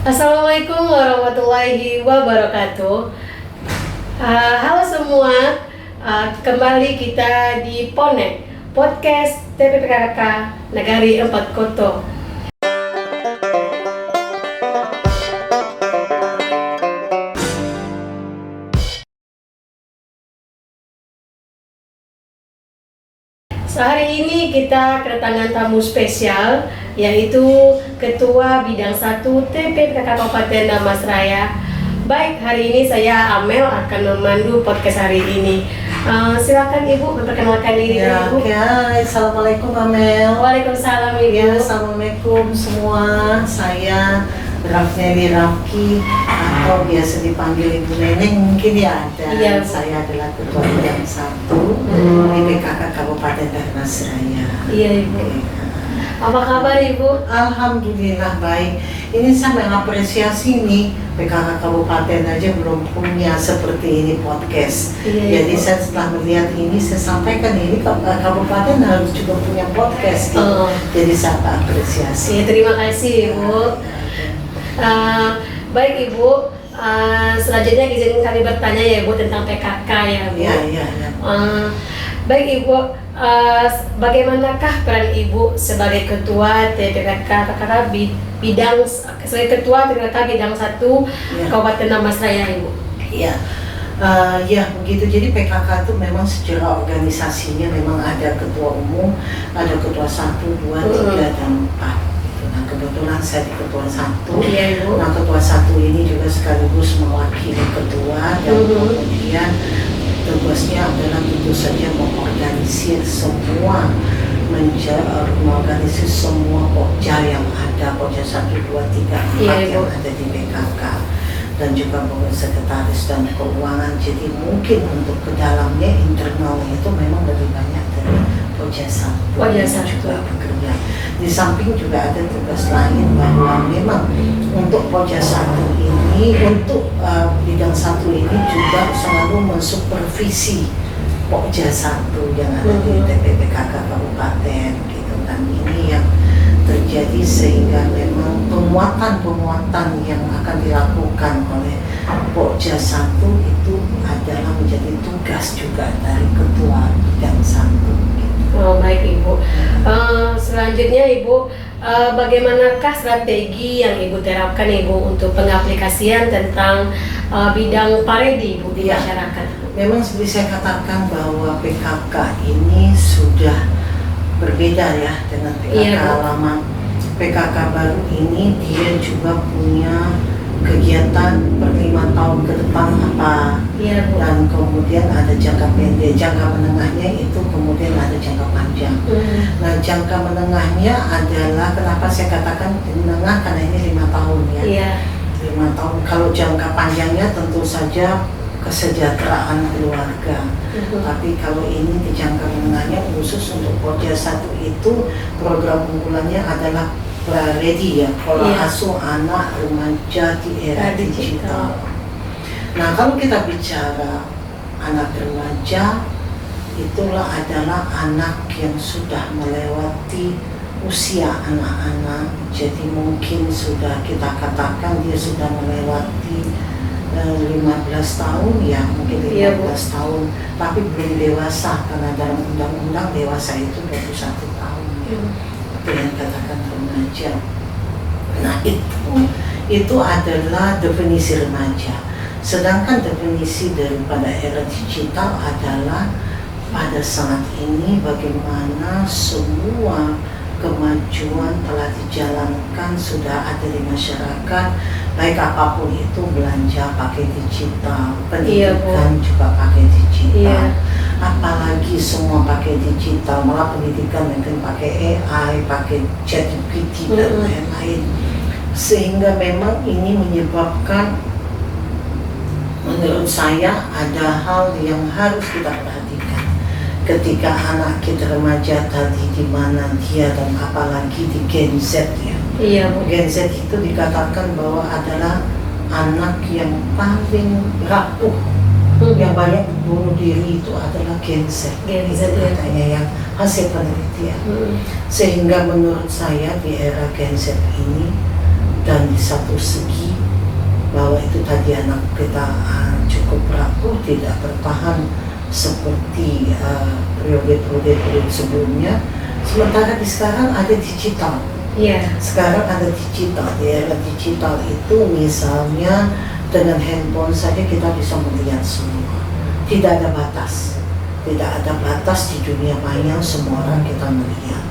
Assalamualaikum warahmatullahi wabarakatuh. Halo semua, kembali kita di Ponek Podcast TPPKK Negari 4 Koto. Hari ini kita kedatangan tamu spesial, yaitu Ketua Bidang 1 TPPKK Kabupaten Dharmasraya. Baik, hari ini saya Amel akan memandu podcast hari ini. Silakan Ibu memperkenalkan diri Ibu. Assalamualaikum Amel. Waalaikumsalam Ibu. Ya, assalamualaikum semua. Saya Rafneli Rafki atau biasa dipanggil Ibu Neneng mungkin ya ada. Iya, saya adalah Ketua Bidang 1 PPKK Kabupaten Dharmasraya. Iya Ibu. Apa kabar Ibu? Alhamdulillah baik. Ini saya mengapresiasi nih PKK Kabupaten aja belum punya seperti ini podcast. Iya, Jadi Ibu. saya setelah melihat ini saya sampaikan ini Kabupaten harus juga punya podcast. Gitu. Jadi saya apresiasi. Iya, terima kasih Ibu. Baik Ibu, selanjutnya izin kami bertanya ya Ibu tentang PKK ya Bu. Iya. Baik Ibu, bagaimanakah peran Ibu sebagai Ketua TPPKK Bidang sebagai Ketua TPPKK Bidang 1 Ya. Kabupaten Dharmasraya Ibu? Iya. Ya begitu. Jadi PKK itu memang secara organisasinya memang ada ketua umum, ada ketua 1, 2, 3, dan 4. Nah kebetulan saya di ketua 1. Iya Ibu. Nah ketua 1 ini juga sekaligus mewakili ketua dan kemudian tugasnya adalah tentu saja mengorganisir semua mengorganisir semua pokja yang ada, pokja 1, 2, 3, 4 Iya, yang Ibu. ada di PKK, dan juga sekretaris dan keuangan. Jadi mungkin untuk ke dalamnya internalnya itu memang lebih banyak dari pokja 1 Pokja yang 1. juga bekerja. Di samping juga ada tugas lain bahwa memang untuk pokja 1 ini, untuk bidang 1 ini juga selalu mensupervisi pokja 1 yang ada di TPPKK Kabupaten gitu. Dan ini yang terjadi sehingga memang penguatan yang akan dilakukan oleh pokja 1 itu adalah menjadi tugas juga dari ketua bidang 1 gitu. Oh, baik Ibu. Selanjutnya Ibu, bagaimanakah strategi yang Ibu terapkan Ibu untuk pengaplikasian tentang bidang paredi Ibu di Iya. masyarakat? Memang seperti saya katakan bahwa PKK ini sudah berbeda ya dengan PKK Iya, Bu. lama. PKK baru ini dia juga punya kegiatan per 5 tahun ke depan apa, Iya Bu. dan kemudian ada jangka pendek, jangka menengahnya itu, kemudian ada jangka panjang. Nah jangka menengahnya adalah, kenapa saya katakan menengah, karena ini 5 tahun ya. Iya. 5 tahun. Kalau jangka panjangnya tentu saja kesejahteraan keluarga. Tapi kalau ini di jangka menengahnya, khusus untuk pokja 1 itu program unggulannya adalah ready ya, pola Iya. asuh anak remaja di era digital. Nah kalau kita bicara anak remaja, itulah adalah anak yang sudah melewati usia anak-anak. Jadi mungkin sudah kita katakan dia sudah melewati 15 tahun ya, mungkin 15 Iya, Bu. tahun, tapi belum dewasa karena dalam undang-undang dewasa itu 21 tahun. Itu yang katakan remaja. Nah itu adalah definisi remaja. Sedangkan definisi daripada era digital adalah pada saat ini bagaimana semua kemajuan telah dijalankan, sudah ada di masyarakat, baik apapun itu, belanja pakai digital, pendidikan juga pakai digital. Iya. Apalagi semua pakai digital, malah pendidikan mungkin pakai AI, pakai ChatGPT dan lain-lain. Sehingga memang ini menyebabkan, menurut saya ada hal yang harus kita perhatikan ketika anak kita remaja tadi, di mana dia, dan apalagi di Gen Z ya. Iya Bu. Gen Z itu dikatakan bahwa adalah anak yang paling rapuh, yang banyak bunuh diri, itu adalah Gen Z. Gen Z, Itu ya. katanya yang hasil penelitian. Sehingga menurut saya di era Gen Z ini dan di satu segi bahwa itu tadi anak kita cukup rapuh, tidak bertahan seperti periode-periode sebelumnya. Sementara di sekarang ada digital. Sekarang ada digital. Di era digital itu misalnya dengan handphone saja kita bisa melihat semua. Tidak ada batas. Tidak ada batas di dunia maya, semua orang kita melihat.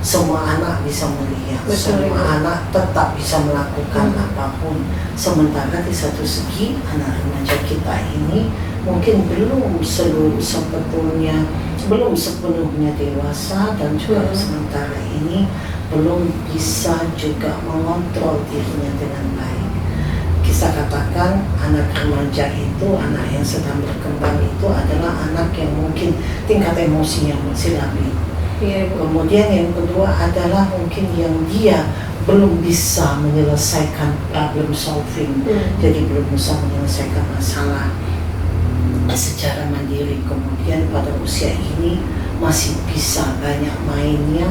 Semua anak bisa melihat. Semua anak tetap bisa melakukan apapun. Sementara di satu segi anak remaja kita ini mungkin belum sepenuhnya dewasa, dan juga sementara ini belum bisa juga mengontrol dirinya dengan baik. Kita katakan anak remaja itu, anak yang sedang berkembang itu adalah anak yang mungkin tingkat emosinya masih labil. Kemudian yang kedua adalah mungkin yang dia belum bisa menyelesaikan problem solving, jadi belum bisa menyelesaikan masalah secara mandiri. Kemudian pada usia ini masih bisa banyak mainnya,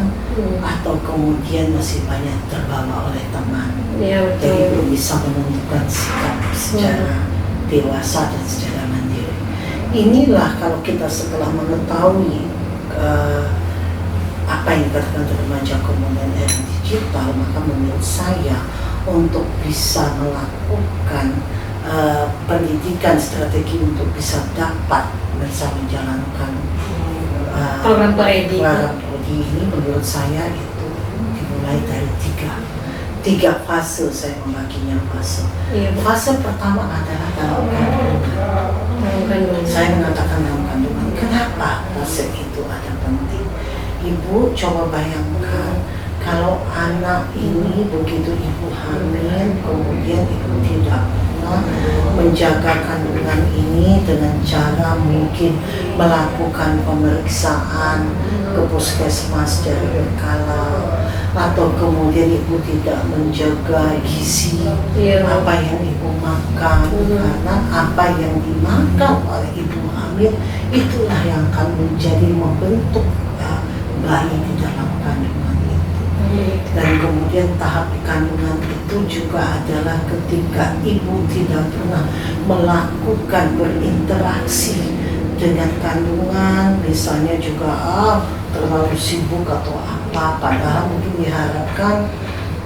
atau kemudian masih banyak terbawa oleh teman. Jadi belum bisa menentukan sikap secara dewasa dan secara mandiri. Inilah kalau kita setelah mengetahui apa yang dikatakan remaja kemudian era digital, maka menurut saya untuk bisa melakukan pendidikan strategi untuk bisa dapat menjalankan program prodi ini, menurut saya itu dimulai dari tiga fase. Saya membaginya fase. Fase pertama adalah dalam kandungan. Saya mengatakan dalam kandungan. Kenapa fase itu ada penting? Ibu coba bayangkan kalau anak ini begitu ibu hamil, kemudian ibu tidak menjaga kandungan ini dengan cara mungkin melakukan pemeriksaan ke puskesmas secara berkala, atau kemudian ibu tidak menjaga gizi apa yang ibu makan, karena apa yang dimakan oleh ibu hamil itulah yang akan menjadi membentuk bayi di dalam kandungan itu. Dan kemudian tahap di kandungan itu juga adalah ketika ibu tidak pernah melakukan berinteraksi dengan kandungan, misalnya juga terlalu sibuk atau apa, padahal mungkin diharapkan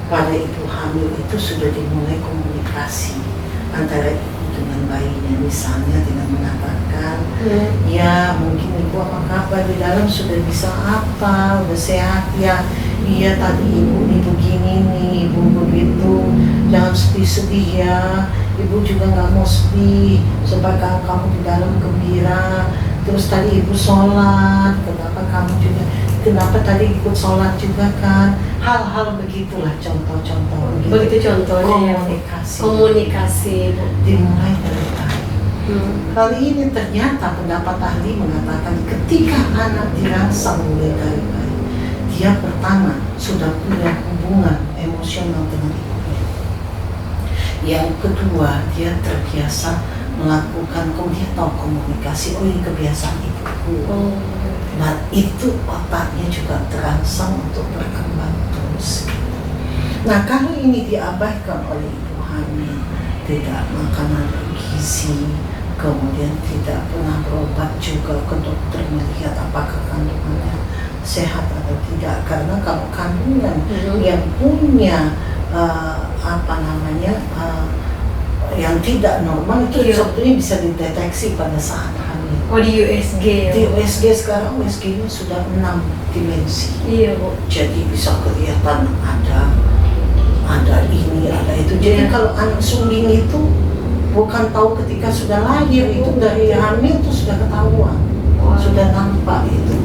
pada ibu hamil itu sudah dimulai komunikasi antara ibu dengan bayinya, misalnya dengan mengatakan ya mungkin ibu apa kabar, di dalam sudah bisa apa, udah sehat ya, iya tadi ibu begini nih, ibu begitu, jangan sedih-sedih ya, ibu juga nggak mau sedih supaya kamu di dalam gembira. Terus tadi ibu sholat, kenapa tadi ikut sholat juga kan, hal-hal begitulah, contoh-contoh begitu contohnya. Komunikasi dimulai dari tadi. Kali ini ternyata pendapat ahli mengatakan ketika anak dirangsang mulai dari bayi, dia pertama sudah punya hubungan emosional dengan ibunya. Yang kedua, dia terbiasa melakukan, dia tahu komunikasi, ini kebiasaan ibuku. Dan itu otaknya juga terangsang untuk berkembang terus. Nah, kalau ini diabaikan oleh ibu hamil, tidak makanan bergizi, kemudian tidak pernah berobat juga ke dokter melihat apakah kandungannya sehat atau tidak, karena kalau kandungan yang punya yang tidak normal itu sebetulnya bisa dideteksi pada saat hamil. Di USG. Di USG sekarang USG-nya sudah 6 dimensi. Bu. Jadi bisa kelihatan ada ini, ada itu. Jadi kalau anak sumbing itu bukan tahu ketika sudah lahir, itu dari hamil itu sudah ketahuan, sudah nampak itu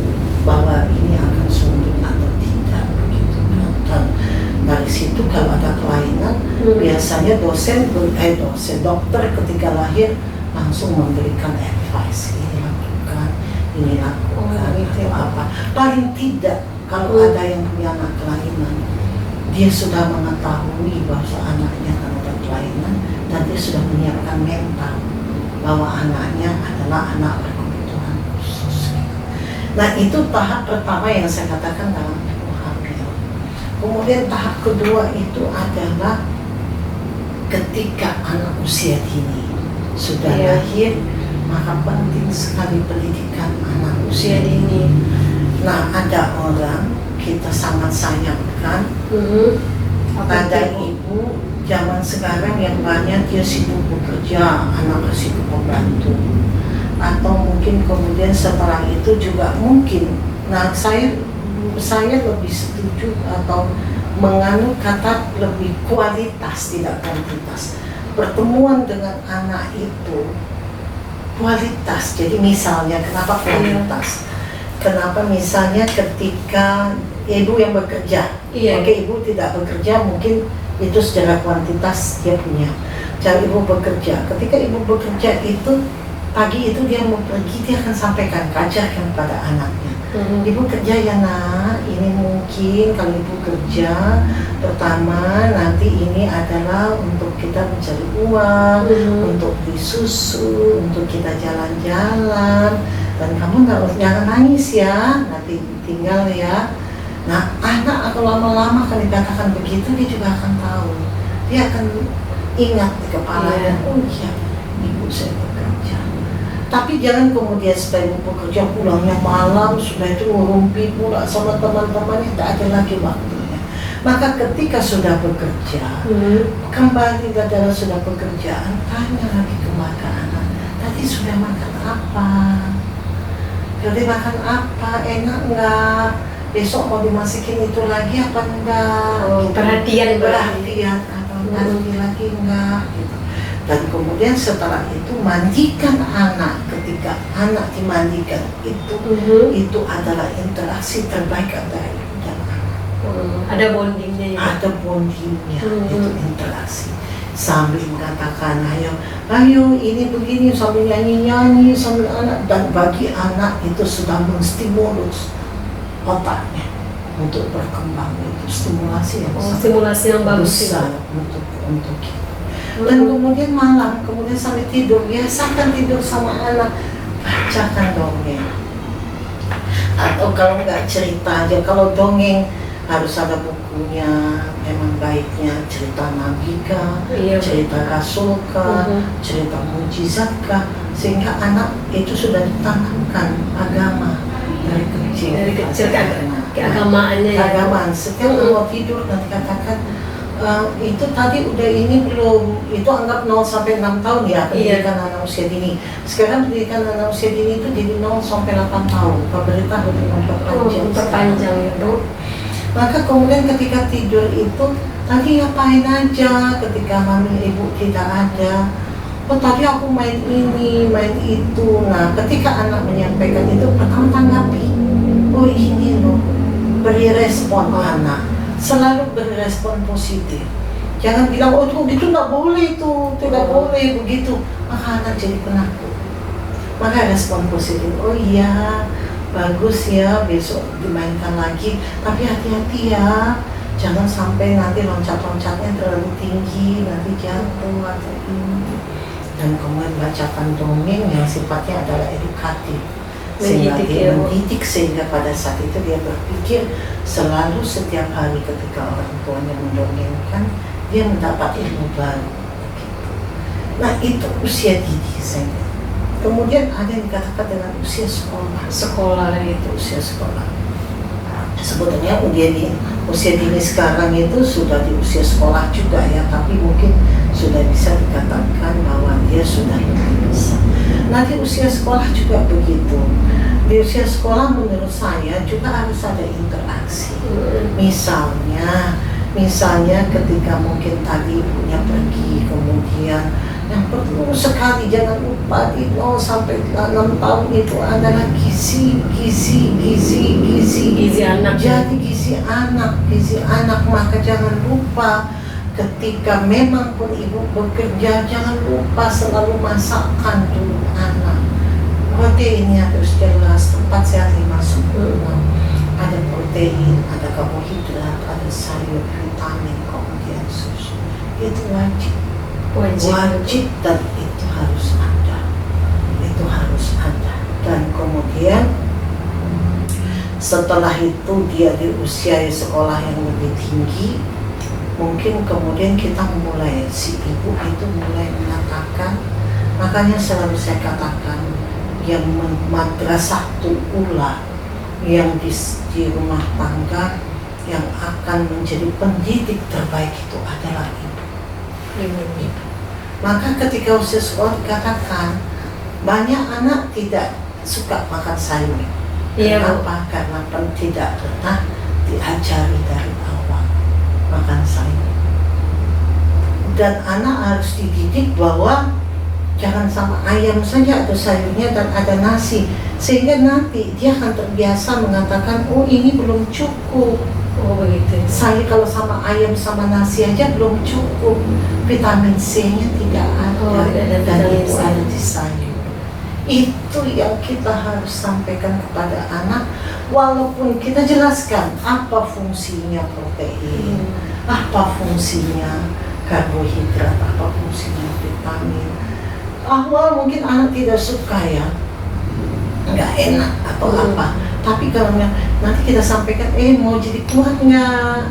bahwa ini akan sumbing atau tidak begitu. Dan dari situ kalau ada kelainan, biasanya dokter ketika lahir langsung memberikan advice, ini lakukan atau apa. Paling tidak kalau ada yang punya anak kelainan, dia sudah mengetahui bahwa anaknya akan ada kelainan, dan dia sudah menyiapkan mental bahwa anaknya adalah anak berkebutuhan khusus. Nah, itu tahap pertama yang saya katakan dalam ibu hamil. Kemudian tahap kedua itu adalah ketika anak usia dini sudah Iya. lahir, maka penting sekali pendidikan anak usia Usia dini. dini. Nah, ada orang kita sangat sayangkan, Apa ada itu? ibu zaman sekarang yang banyak dia sibuk bekerja, anak sibuk membantu, atau mungkin kemudian setelah itu juga mungkin, nah saya lebih setuju atau menganut kata lebih kualitas tidak kuantitas. Pertemuan dengan anak itu kualitas. Jadi misalnya kenapa kualitas? Kenapa misalnya ketika ibu yang bekerja, Iya. oke, ibu tidak bekerja mungkin itu secara kuantitas dia punya. Cara ibu bekerja, ketika ibu bekerja itu pagi itu dia mau pergi, dia akan sampaikan, ajarkan pada anaknya. Ibu kerja ya nak, ini mungkin kalau ibu kerja pertama nanti ini adalah untuk kita mencari uang, untuk beli susu, untuk kita jalan-jalan, dan kamu jangan nangis ya, nanti tinggal ya. Nah, anak kalau lama-lama kan dikatakan begitu, dia juga akan tahu, dia akan ingat di kepalanya, oh iya, ibu saya bekerja. Tapi jangan kemudian setelah ibu bekerja pulangnya malam, sudah itu ngurumpi pula sama teman-temannya, tidak ada lagi waktunya. Maka ketika sudah bekerja, kembali ke dalam sudah pekerjaan, tanya lagi kepada anak, tadi sudah makan apa? Jadi makan apa? Enak enggak? Besok mau dimasukin itu lagi apa enggak? Oh, perhatian Perhatian atau nanti lagi enggak? Gitu. Dan kemudian setelah itu mandikan anak. Ketika anak dimandikan itu adalah interaksi terbaik antara ibu dan anak. Ada bondingnya ya. Ada bondingnya, itu interaksi. Sambil mengatakan, ayo ini begini, sambil nyanyi-nyanyi sambil anak, dan bagi anak itu sudah menstimulus otaknya untuk berkembang. Itu stimulasi yang sangat Stimulasi yang bagus besar untuk kita. Dan kemudian malam, kemudian sampai tidur, biasakan tidur sama anak, bacakan dongeng. Atau kalau nggak cerita aja, kalau dongeng harus ada bukunya, memang baiknya cerita Nabika, cerita Rasulka, cerita Mujizatka, sehingga anak itu sudah ditanamkan agama dari kecil. Dari kecil keagamaannya ya. Keagamaan. Setiap mau tidur nanti katakan, itu tadi udah ini belum, itu anggap 0 sampai 6 tahun ya pendidikan anak usia dini. Sekarang pendidikan anak usia dini itu jadi 0 sampai 8 tahun. Pemerintah udah memperpanjang ya, Bu. Maka kemudian ketika tidur itu tadi ngapain aja ketika mami ibu tidak ada? Oh tadi aku main ini, main itu. Nah ketika anak menyampaikan itu, pertama tanggapi, oh ini loh, beri respon anak. Selalu berrespon positif. Jangan bilang, oh itu nggak boleh, itu tidak boleh begitu. Maka anak jadi penakut. Maka respon positif, oh iya, bagus ya, besok dimainkan lagi. Tapi hati-hati ya, jangan sampai nanti loncat-loncatnya terlalu tinggi, nanti jatuh atau ini. Dan kemudian bacakan dongeng yang sifatnya adalah edukatif. Sehingga dia mendidik, sehingga pada saat itu dia berpikir selalu setiap hari ketika orang tuanya mendongengkan, dia mendapat ilmu baru. Nah itu usia dini saya. Kemudian ada yang dikatakan dengan usia sekolah. Sekolah itu usia sekolah. Sebetulnya usia dini sekarang itu sudah di usia sekolah juga ya, tapi mungkin sudah bisa dikatakan bahwa dia sudah lebih besar. Nah di usia sekolah juga begitu. Di usia sekolah menurut saya juga harus ada interaksi. Misalnya ketika mungkin tadi ibunya pergi, kemudian yang perlu sekali jangan lupa di 0 sampai 6 tahun itu adalah gizi anak. Jadi gizi anak, maka jangan lupa ketika memang pun ibu bekerja, jangan lupa selalu masakkan dulu anak. Proteinnya harus jelas, tempat sehat 5 sempurna. Ada protein, ada karbohidrat, ada sayur, vitamin, kemudian susu. Itu wajib dan itu harus ada. Dan kemudian setelah itu dia di usia sekolah yang lebih tinggi, mungkin kemudian kita mulai, si ibu itu mulai mengatakan, makanya selalu saya katakan yang madrasah ula yang di rumah tangga yang akan menjadi pendidik terbaik itu adalah ibu. Maka ketika usia sekolah dikatakan banyak anak tidak suka makan sayur. Iya, Bu. Kenapa? Karena tidak pernah diajari dari awal makan sayur. Dan anak harus dididik bahwa jangan sama ayam saja ada sayurnya dan ada nasi, sehingga nanti dia akan terbiasa mengatakan, oh ini belum cukup. Oh begitu. Saya kalau sama ayam sama nasi aja belum cukup, vitamin C-nya tidak ada, Oh, tidak ada dan vitamin itu C. ada di sayur. Itu yang kita harus sampaikan kepada anak, walaupun kita jelaskan apa fungsinya protein, apa fungsinya karbohidrat, apa fungsinya vitamin. Awal mungkin anak tidak suka ya, nggak enak atau apa. Tapi kalau nanti kita sampaikan, mau jadi kuat nggak?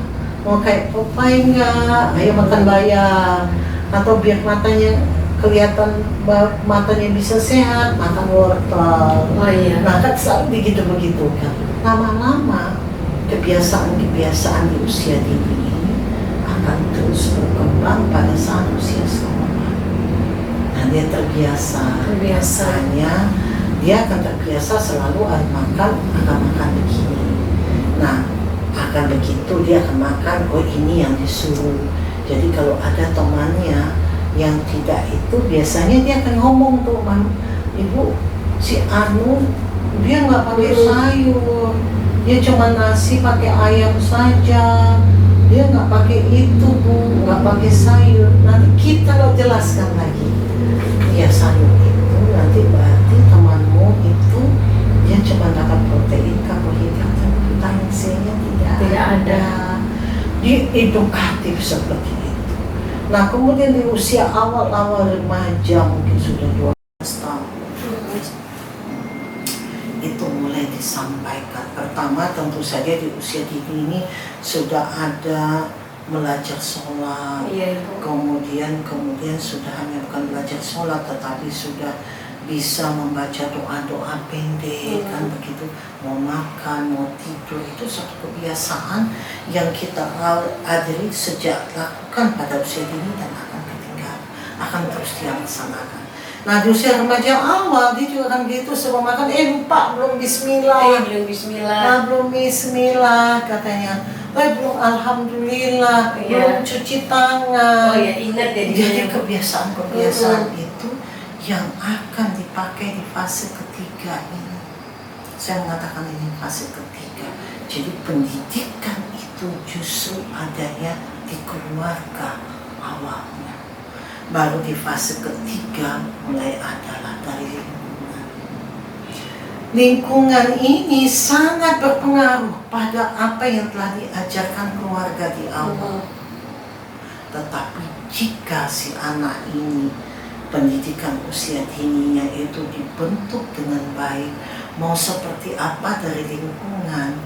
Mau kayak Popeye nggak? Ayo makan bayam. Atau biar matanya kelihatan, matanya bisa sehat, makan wortel. Oh iya. Nah kan selalu begitu kan. Lama-lama kebiasaan di usia dini ini akan terus berkembang pada saat usia sekolah. Nah dia terbiasanya dia akan terbiasa selalu akan makan begini. Nah akan begitu dia akan makan, oh ini yang disuruh. Jadi kalau ada temannya yang tidak itu, biasanya dia akan ngomong tuh, ibu si Anu dia nggak pakai sayur, dia cuma nasi pakai ayam saja, dia nggak pakai itu Bu, nggak pakai sayur. Nanti kita lo jelaskan lagi, ya sayur itu nanti berarti temanmu itu dia cuma dapat protein, karbohidrat, dan vitamin C-nya tidak ada. Di edukatif seperti itu. Nah kemudian di usia awal-awal remaja, mungkin sudah 12 tahun, itu mulai disampaikan. Pertama tentu saja di usia dini ini sudah ada belajar sholat. Iya, Ibu. Kemudian sudah hanya bukan belajar sholat, tetapi sudah bisa membaca doa-doa pendek, kan begitu. Mau makan, mau tidur, itu satu kebiasaan yang kita adili sejak lakukan pada usia dini dan akan ketinggalan, akan terus dilaksanakan. Nah di usia remaja awal dia juga kan gitu, sebelum makan lupa belum bismillah. Belum bismillah katanya. Belum alhamdulillah, belum cuci tangan. Oh ya, ingat ya. Jadi kebiasaan itu yang akan dipakai di fase ketiga ini. Saya mengatakan ini fase ketiga. Jadi pendidikan itu justru adanya di keluarga awalnya. Baru di fase ketiga mulai adalah dari lingkungan. Lingkungan ini sangat berpengaruh pada apa yang telah diajarkan keluarga di awal. Tetapi jika si anak ini pendidikan usia dininya itu dibentuk dengan baik, mau seperti apa dari lingkungan,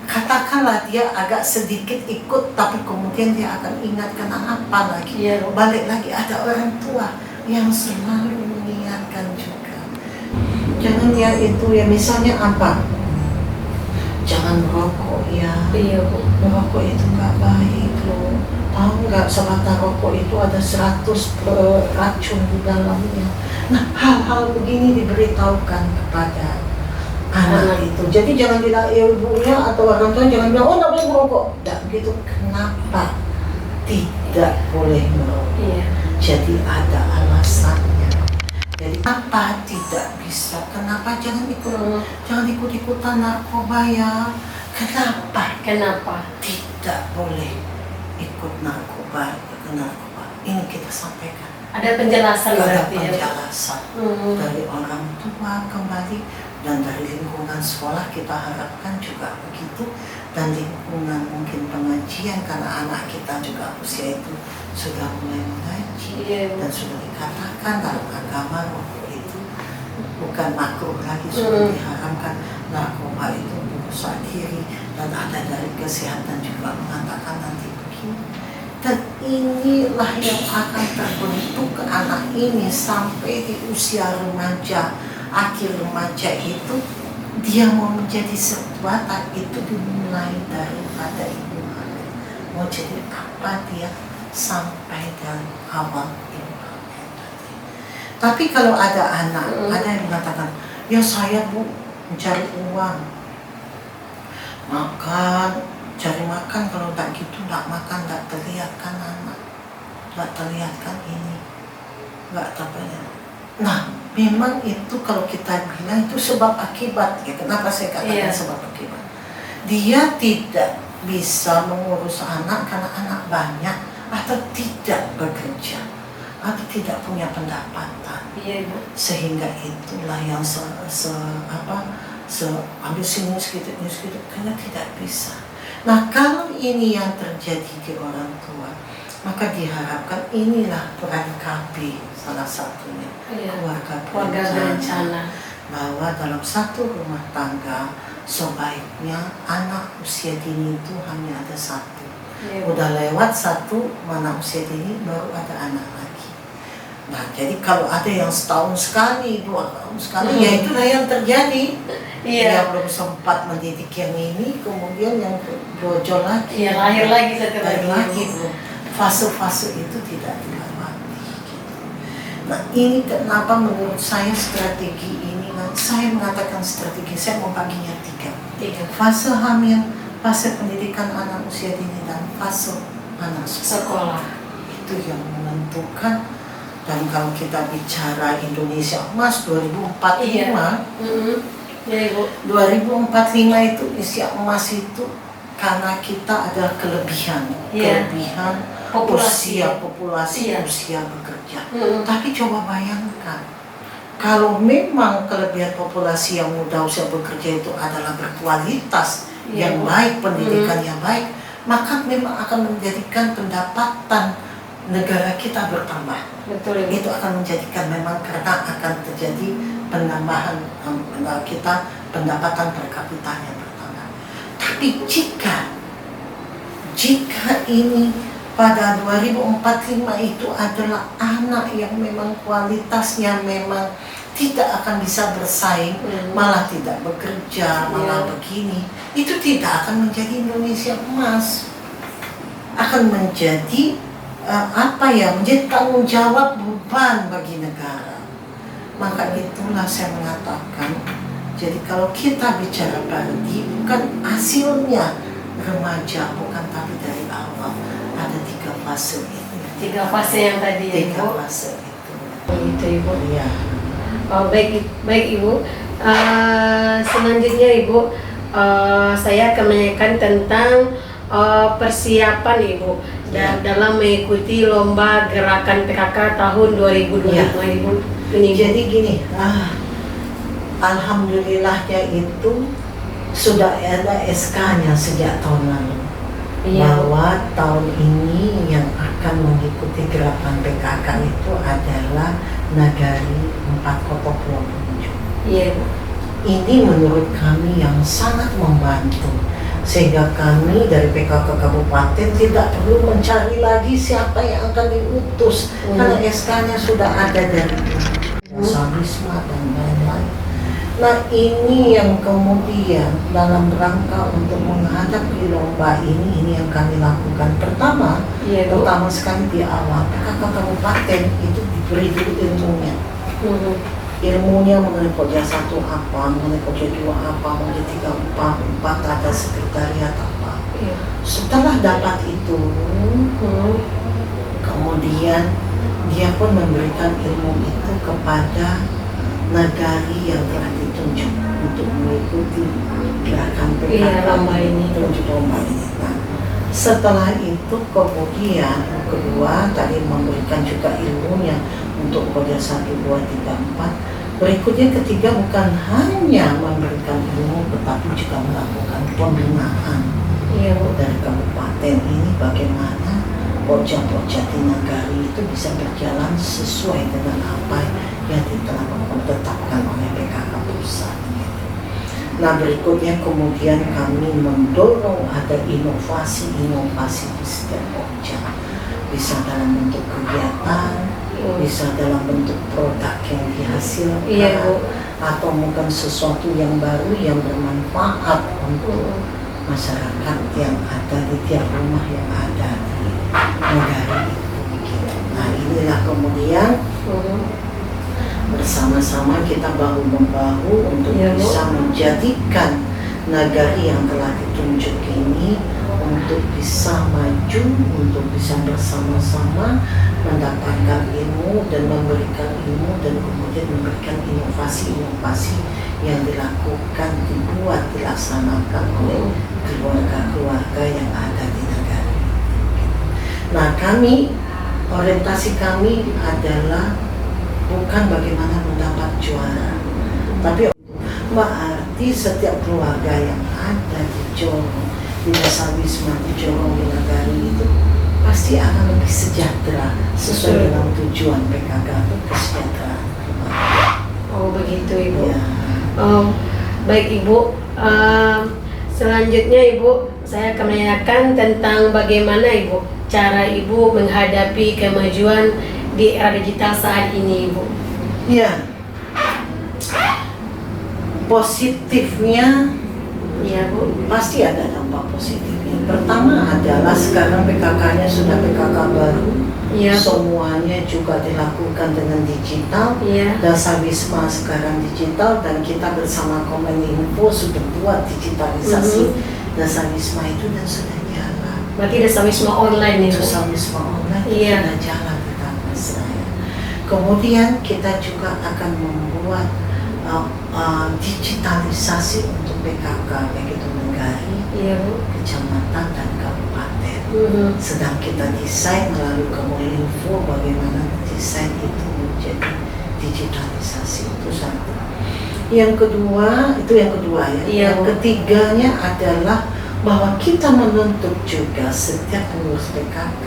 katakanlah dia agak sedikit ikut, tapi kemudian dia akan ingat karena apa lagi, balik lagi ada orang tua yang selalu mengingatkan juga. Jangan ya itu ya, misalnya apa, jangan merokok ya, merokok itu nggak baik loh. Tahu nggak, sebatang rokok itu ada 100 racun di dalamnya. Nah hal-hal begini diberitahukan kepada anak itu. Jadi jangan bilang ibunya atau orang tua jangan bilang nggak boleh merokok. Tidak begitu. Kenapa tidak boleh merokok? Jadi ada alasannya. Jadi apa tidak bisa? Kenapa jangan ikut-ikutan narkoba ya? Kenapa tidak boleh ikut narkoba? Ini kita sampaikan. Ada penjelasan berarti ya. Penjelasan dari orang tua kembali, dan dari lingkungan sekolah kita harapkan juga begitu, dan lingkungan mungkin pengajian karena anak kita juga usia itu sudah mulai mengaji, dan sudah dikatakan dalam agama rokok itu bukan makruh lagi, sudah diharamkan. Narkoba itu merusak diri, dan ada dari kesehatan juga mengatakan nanti begini. Dan inilah yang akan terbentuk ke anak ini sampai di usia remaja, akhir remaja itu dia mau menjadi sebuah itu dimulai daripada ibu hamil. Mau jadi apa dia sampai dari awal ibu hamil. Tapi kalau ada anak, ada yang mengatakan, ya saya bu mencari uang, makan, cari makan, kalau tak gitu tak makan, tak terlihat kan anak, tak terlihat kan ini, nggak terlihat. Nah, memang itu kalau kita bilang itu sebab akibat. Ya, kenapa saya katakan sebab akibat? Dia tidak bisa mengurus anak karena anak banyak, atau tidak bekerja, atau tidak punya pendapatan. Sehingga itulah yang ambil sini sedikit, karena tidak bisa. Nah, kalau ini yang terjadi di orang tua, maka diharapkan inilah peran KB salah satunya, keluarga berencana, bahwa dalam satu rumah tangga sebaiknya anak usia dini itu hanya ada satu. Udah lewat satu, mana usia dini, baru ada anak lagi. Nah, jadi kalau ada yang setahun sekali, 2 tahun sekali, ya itulah yang terjadi. Yang belum sempat mendidik yang ini, kemudian yang brojol lagi, lahir lagi setelah lagi. Fase-fase itu tidak dilewati. Nah, ini kenapa menurut saya strategi ini, saya mengatakan strategi, saya membaginya 3. Fase hamil, fase pendidikan anak usia dini, dan fase anak sekolah. Itu yang menentukan. Dan kalau kita bicara Indonesia Emas 2045, 2045 itu usia emas itu karena kita ada kelebihan populasi usia bekerja. Tapi coba bayangkan, kalau memang kelebihan populasi yang muda usia bekerja itu adalah berkualitas yang baik, pendidikan yang baik, maka memang akan menjadikan pendapatan negara kita bertambah. Itu akan menjadikan memang, karena akan terjadi penambahan kita pendapatan per kapitanya bertambah. Tapi jika ini pada 2045 itu adalah anak yang memang kualitasnya memang tidak akan bisa bersaing, malah tidak bekerja, malah begini, itu tidak akan menjadi Indonesia Emas. Akan menjadi menjadi tanggung jawab, beban bagi negara. Maka itulah saya mengatakan, jadi kalau kita bicara Pardi, bukan hasilnya remaja, bukan, tapi dari awal ada 3 fase itu. 3 fase yang tadi ya, Ibu. 3 fase itu. Itu Ibu. Iya. Baik Ibu. Selanjutnya Ibu, saya akan menanyakan tentang persiapan Ibu dalam mengikuti lomba gerakan PKK tahun 2025 Ibu. Ini jadi gini, alhamdulillahnya itu sudah ada SK-nya sejak tahun lalu, bahwa tahun ini yang akan mengikuti gerakan PKK itu adalah Nagari 4 Kota Pulau Pengunjung. Ini menurut kami yang sangat membantu, sehingga kami dari PKK Kabupaten tidak perlu mencari lagi siapa yang akan diutus, karena SK-nya sudah ada dari Sabisma dan lain-lain. Nah, ini yang kemudian dalam rangka untuk menghadapi lomba ini yang kami lakukan. Pertama sekali di awal PKK Kabupaten itu diberi dulu ilmunya. Ilmunya mengenai Koja 1 apa, mengenai Koja 2 apa, mengenai 3 4 ada sekretariat apa. Setelah dapat itu, kemudian dia pun memberikan ilmu itu kepada nagari yang telah ditunjuk untuk mengikuti gerakan PKK lomba ini. Nah, setelah itu kemudian kedua tadi memberikan juga ilmunya untuk Koja 1, 2, 3, 4. Berikutnya ketiga bukan hanya memberikan ilmu, tetapi juga melakukan pembinaan dari kabupaten ini, bagaimana Koja-koja di nagari itu bisa berjalan sesuai dengan apa yang telah ditetapkan oleh PKK pusat. Nah, berikutnya kemudian kami mendorong ada inovasi di setiap Koja. bisa dalam bentuk kegiatan, bisa dalam bentuk produk yang dihasilkan, Iya, Bu. atau mungkin sesuatu yang baru yang bermanfaat untuk masyarakat yang ada di tiap rumah yang ada di negara itu. Gitu. Nah inilah kemudian bersama-sama kita bahu-membahu untuk Iya, Bu. bisa menjadikan negari yang telah ditunjuk ini untuk bisa maju, untuk bisa bersama-sama mendapatkan ilmu dan memberikan ilmu dan kemudian memberikan inovasi-inovasi yang dilakukan, dibuat, dilaksanakan oleh keluarga-keluarga yang ada di negara. Nah kami, orientasi kami adalah bukan bagaimana mendapat juara, tapi berarti setiap keluarga yang ada di Jorong, di Desa Wisma di Jorong di Nagari itu pasti akan lebih sejahtera sesuai dengan tujuan PKK itu kesejahteraan keluarga. Oh begitu Ibu. Ya. Baik Ibu. Selanjutnya Ibu, saya akan menanyakan tentang bagaimana Ibu cara Ibu menghadapi kemajuan di era digital saat ini Ibu. Ya. Positifnya Iya Bu. pasti ada dampak positifnya. Pertama adalah sekarang PKK-nya sudah PKK baru, Iya. semuanya juga dilakukan dengan digital. Iya. Dasa Wisma sekarang digital dan kita bersama Kominfo sudah buat digitalisasi Dasa Wisma itu dan sudah jalan. Berarti Desa Wisma online Ibu. Dasa Wisma online Iya. sudah jalan di tangan saya. Kemudian kita juga akan membuat digitalisasi untuk PKK baik itu negari, Iya Bu. kecamatan dan kabupaten. Sedang kita desain melalui Kominfo bagaimana desain itu menjadi digitalisasi itu satu. Yang kedua ya. Iya, Yang Bu. ketiganya adalah bahwa kita menuntut juga setiap pengurus PKK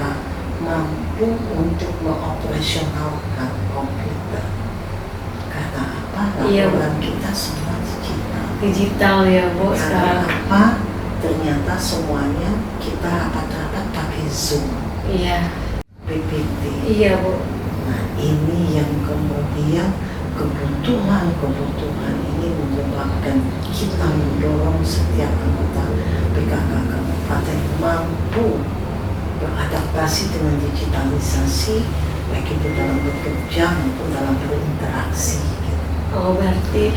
mampu untuk mengoperasionalkan komputer. Karena apa? Iya, Bu. Laporan kita semua digital. Digital ya Bu Karena sekarang. apa? Ternyata semuanya kita rapat-rapat pakai Zoom, Iya. PPT. Iya Bu. Nah ini yang kemudian kebutuhan ini menyebabkan kita mendorong setiap anggota PKK kabupaten mampu beradaptasi dengan digitalisasi baik itu dalam bekerja maupun dalam berinteraksi. Gitu. Oh berarti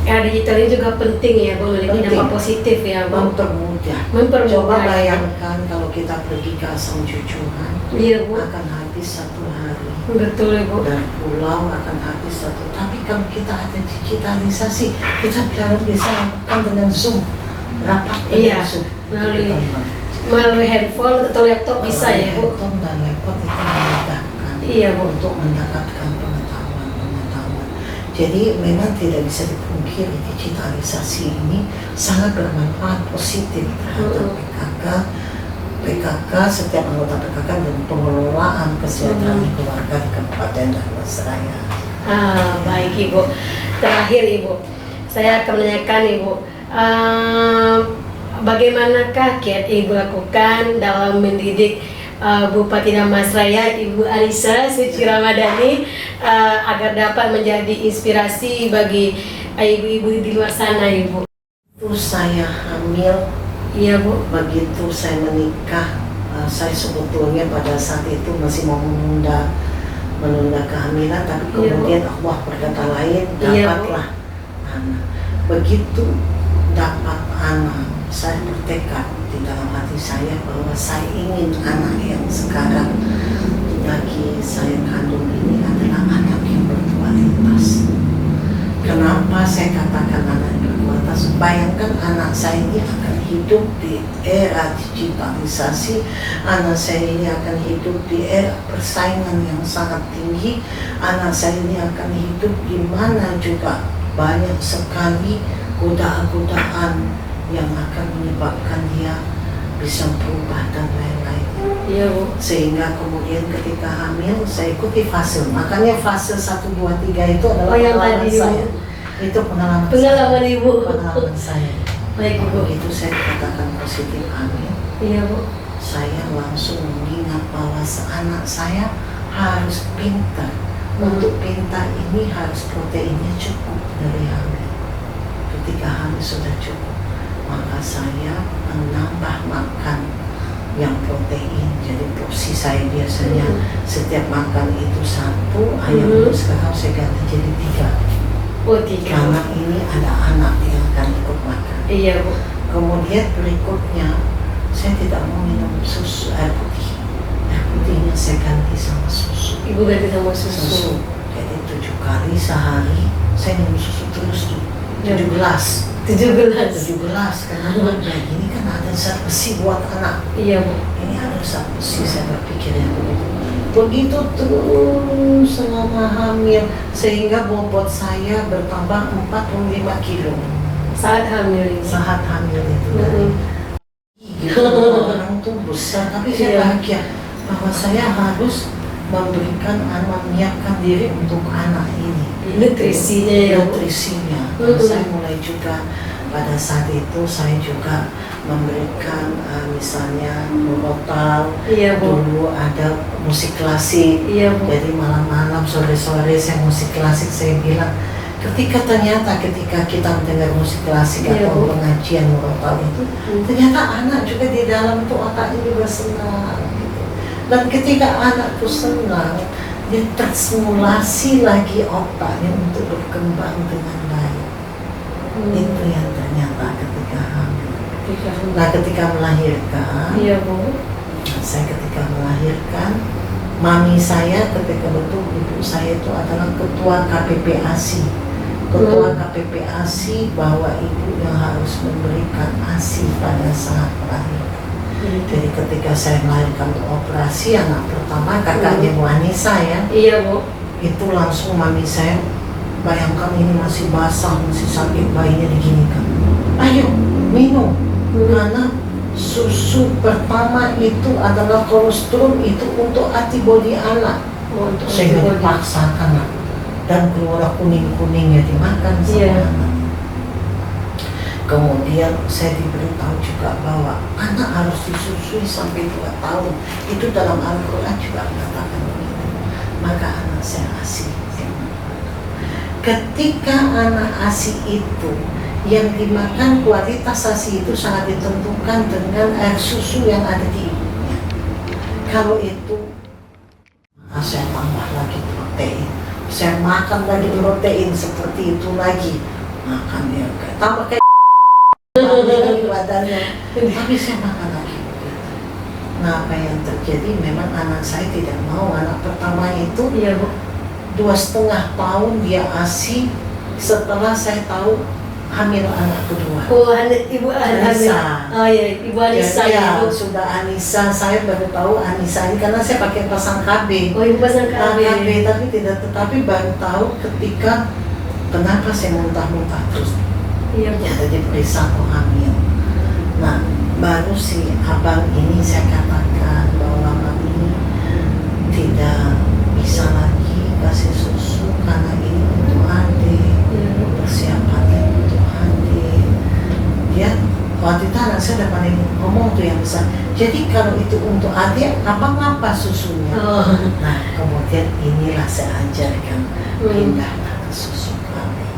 era digital ini juga penting ya Bu, memiliki Penting. dampak positif ya Bu. Mempermudah. Mempermudah. Coba bayangkan kalau kita pergi ke Asam Jujuhan Iya Bu. akan habis 1 hari. Betul Ibu. Dan pulau akan habis 1. Tapi kalau kita ada digitalisasi, kita bisa lakukan dengan Zoom, rapat Iya, dengan Zoom. melalui handphone atau laptop bisa ya Bu. Laptop dan laptop itu memudahkan Iya Bu. untuk mendapatkan pengetahuan. Jadi memang tidak bisa dipungkiri digitalisasi ini sangat bermanfaat positif terhadap PKK, setiap anggota PKK dan pengelolaan kesejahteraan keluarga di Kabupaten Dharmasraya. Baik Ibu. Terakhir Ibu, saya akan menanyakan Ibu, bagaimanakah kiat Ibu lakukan dalam mendidik Bupati Dharmasraya Ibu Alisa Suci Ramadhani agar dapat menjadi inspirasi bagi ibu-ibu di luar sana Ibu? Itu saya hamil. Iya Bu. Begitu saya menikah, saya sebetulnya pada saat itu masih mau menunda kehamilan, tapi kemudian Allah berkata lain, dapatlah anak. Begitu dapat anak, saya bertekad di dalam hati saya bahwa saya ingin anak yang sekarang lagi saya kandung ini adalah anak yang berkualitas. Kenapa saya katakan anak yang berkualitas? Bayangkan anak saya ini akan hidup di era digitalisasi, anak saya ini akan hidup di era persaingan yang sangat tinggi, anak saya ini akan hidup di mana juga banyak sekali godaan-godaan yang akan menyebabkan dia bisa berubah dan lain-lain. Iya Bu. Sehingga kemudian ketika hamil saya ikuti fase, makanya fase 1, 2, 3 itu adalah yang pengalaman tadi, saya. Itu pengalaman Ibu. pengalaman saya. Baik Ibu. Begitu saya dikatakan positif hamil, Iya Bu. saya langsung mengingat ingat bahwa anak saya harus pintar. Untuk pintar ini harus proteinnya cukup dari hamil. Ketika hamil sudah cukup, maka saya menambah makan yang protein. Jadi porsi saya biasanya setiap makan itu 1 ayam, sekarang saya ganti jadi 3. Oh, 3. Karena ini ada anak yang akan ikut makan. Iya, Bu. Kemudian berikutnya, saya tidak mau minum susu air putih. Air putihnya saya ganti sama susu. Ibu ganti sama susu. Jadi 7 kali sehari saya minum susu terus tuh. 7 gelas. 17. Karena ini kan ada zat besi buat anak. Iya, Bu. Ini ada zat besi, saya berpikir ya begitu terus selama hamil, sehingga bobot saya bertambah 45 kilo Saat hamil ini. saat hamil itu. Gitu, orang tuh besar, tapi saya bahagia bahwa saya harus menyiapkan diri untuk anak ini. Nutrisinya ya, Bu. Nutrisinya. Saya mulai juga pada saat itu saya juga memberikan misalnya murotal. Iya, Bu. Dulu ada musik klasik. Iya, Bu. Jadi malam-malam, sore-sore saya musik klasik. Saya bilang ketika kita mendengar musik klasik atau pengajian murotal itu, ternyata anak juga di dalam tuh otaknya juga senang gitu. Dan ketika anak tuh senang, dia terstimulasi lagi otaknya untuk berkembang dengan baik. Itu yang ternyata ketika hamil. Nah, ketika melahirkan, Iya, Bu. saya ketika melahirkan, mami saya ketika betul ibu saya itu adalah ketua KPP ASI. Ketua KPP ASI bahwa ibu yang harus memberikan ASI pada saat melahirkan. Jadi ketika saya melahirkan untuk operasi anak pertama, kakaknya Bu Anissa ya. Iya, Bu. Itu langsung mami saya, bayangkan ini masih basah, masih sakit, bayinya diginikan. Ayo minum, karena susu pertama itu adalah kolostrum, itu untuk antibodi anak. Sehingga dipaksakan dan keluar kuning-kuningnya dimakan sama anak. Kemudian saya diberitahu juga bahwa anak harus disusui sampai 2 tahun. Itu dalam Al-Quran juga mengatakan begitu. Maka anak saya ASI. Ketika anak ASI itu yang dimakan, kualitas ASI itu sangat ditentukan dengan air susu yang ada di ibunya. Kalau itu, saya tambah lagi protein. Saya makan lagi protein seperti itu lagi. Makan ya, tambah kayak lagi badannya. Tapi saya makan lagi. Nah, apa yang terjadi? Memang anak saya tidak mau. Anak pertama itu 2,5 tahun dia ASI. Setelah saya tahu hamil anak kedua. Oh, Ibu Anissa. Oh iya, Ibu Anissa ya, itu. sudah Anissa, saya baru tahu Anissa ini karena saya pakai pasang KB. Oh, Ibu pasang KB. Tetapi baru tahu ketika kenapa saya muntah-muntah terus. Iya, Bu. Jadi periksa kok hamil. Nah, baru si abang ini saya katakan bahwa mami tidak bisa lagi kasih susu karena ini untuk adik. Persiapannya untuk adik. Dia waktu itu anak saya udah paling ngomong tuh yang besar. Jadi kalau itu untuk adik, apa susunya? Nah, kemudian inilah saya ajarkan pindah ke susu kaleng.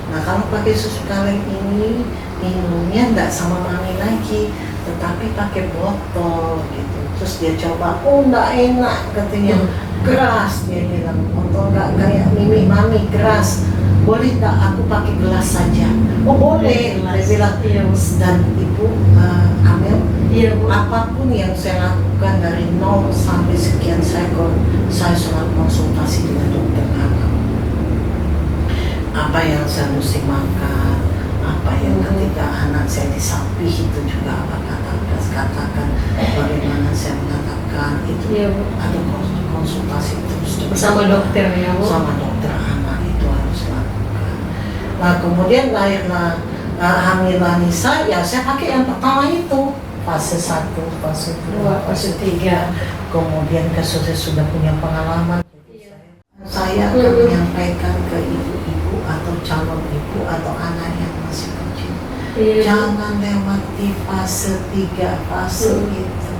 Nah, kalau pakai susu kaleng ini minumnya enggak sama mami lagi, tetapi pakai botol gitu. Terus dia coba, oh enggak enak katanya, keras dia bilang, botol enggak kayak mami keras. Boleh tak aku pakai gelas saja? Oh boleh, dia bilang. Dan ibu Amel, apapun yang saya lakukan dari 0 sampai sekian saya selalu konsultasi dengan dokter anak. Apa yang saya mesti makan, apa yang ketika anak saya disapih itu juga apa katakan, bagaimana saya mengatakan itu ada konsultasi terus bersama dokter ya, Bu. Sama dokter anak itu harus lakukan. Nah, kemudian lahirlah hamil Anissa, ya saya pakai yang pertama itu fase 1, fase 2, fase 3. Kemudian sudah punya pengalaman. Saya akan menyampaikan ke ibu-ibu atau calon ibu atau anak yang masih kecil. Jangan lewati fase 3, fase itu.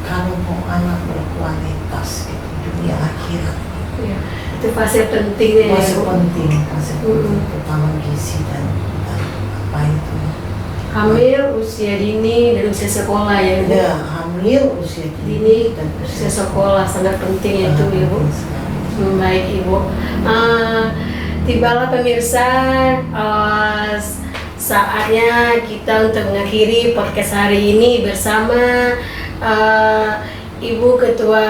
kalau mau anak berkualitas itu dunia akhirat. Ya, itu fase pentingnya ya, Masih Bu. penting, terutama gizi dan apa itu. Hamil, usia dini, dan usia sekolah ya, Bu. Ya, hamil, usia Dini, dan usia sekolah sangat penting ya itu, sangat Ibu. penting sekali. Baik, Ibu. Tibalah pemirsa, saatnya kita untuk mengakhiri podcast hari ini bersama Ibu Ketua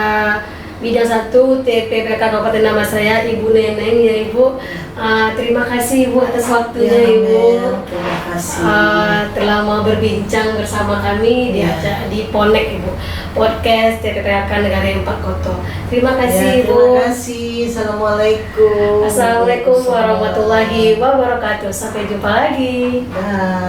Bidang 1 TPPK Kabupaten Damastraya, Ibu Neneng ya Ibu. Terima kasih Ibu atas waktunya Ya, Ibu. terima kasih. Telah mau berbincang bersama kami di Ya. di Ponek Ibu, podcast TPPK Negara 4 Koto. Terima kasih Ya, Ibu. terima kasih. Assalamualaikum. Assalamualaikum warahmatullahi wabarakatuh. Sampai jumpa lagi. Dah.